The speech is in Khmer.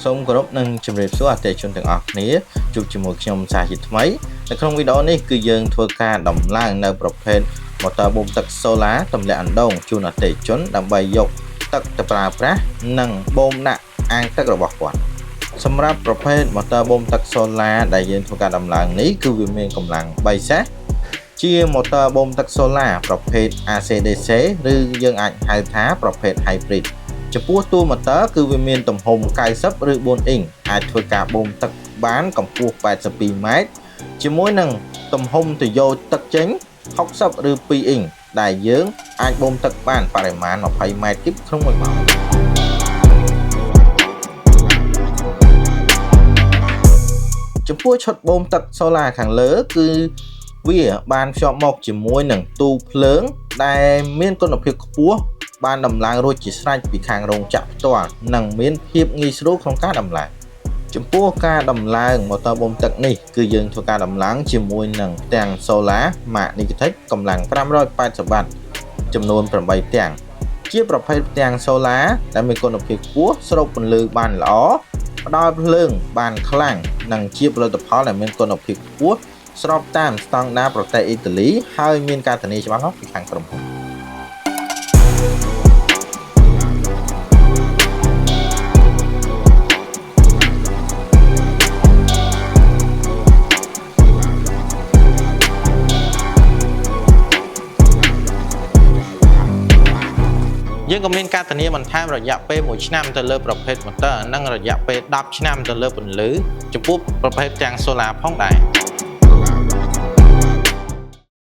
សូមគោរពនឹងជម្រាបសួរអតិថិជនទាំងអស់គ្នាជួបជាមួយខ្ញុំសាជាថ្មីនៅក្នុងវីដេអូនេះគឺយើងធ្វើការដំឡើងនៅប្រភេទ motor បូមទឹក solar ទម្លាក់អណ្ដូងជូនអតិថិជនដើម្បីយកទឹកទៅប្រើប្រាស់និងបូមដាក់អាងទឹករបស់គាត់សម្រាប់ប្រភេទ motor បូមទឹក solar ដែលយើងធ្វើការដំឡើងនេះគឺវាមានកម្លាំង3សេសជា motor បូមទឹក solar ប្រភេទ AC/DC ឬយើងអាចហៅថាប្រភេទ hybrid ចំពោះតួម៉ូទ័រគឺវាមានទំហំ90ឬ4អ៊ីងអាចធ្វើការបូមទឹកបានកម្ពស់82ម៉ែត្រជាមួយនឹងទំហំទយោទឹកចេញ60ឬ2អ៊ីងដែលយើងអាចបូមទឹកបានបរិមាណ20ម៉ែត្រគីបក្នុងមួយម៉ោងចំពោះឈុតបូមទឹក solar ខាងលើគឺវាបានភ្ជាប់មកជាមួយនឹងទូភ្លើងដែលមានគុណភាពខ្ពស់បានដំឡើងរួចជាស្រេចពីខាងរោងចក្រផ្ទាល់និងមានភាពងាយស្រួលក្នុងការដំឡើងចំពោះការដំឡើងម៉ូទ័របូមទឹកនេះគឺយើងធ្វើការដំឡើងជាមួយនឹងផ្ទាំង solar Mark Negative កម្លាំង580 វ៉ាត់ចំនួន8ផ្ទាំងជាប្រភេទផ្ទាំង solar ដែលមានគុណភាពខ្ពស់ស្រូបពន្លឺបានល្អផ្ដល់ភ្លើងបានខ្លាំងនិងជាផលិតផលដែលមានគុណភាពខ្ពស់ស្របតាមស្តង់ដារប្រទេសអ៊ីតាលីហើយមានការធានាច្បាស់លាស់ពីខាងក្រុមហ៊ុនយើងក៏មានការធានាបន្ថែមរយៈពេល1ឆ្នាំទៅលើប្រភេទម៉ូទ័រនិងរយៈពេល10ឆ្នាំទៅលើពន្លឺចំពោះប្រភេទទាំង solar ផងដែរ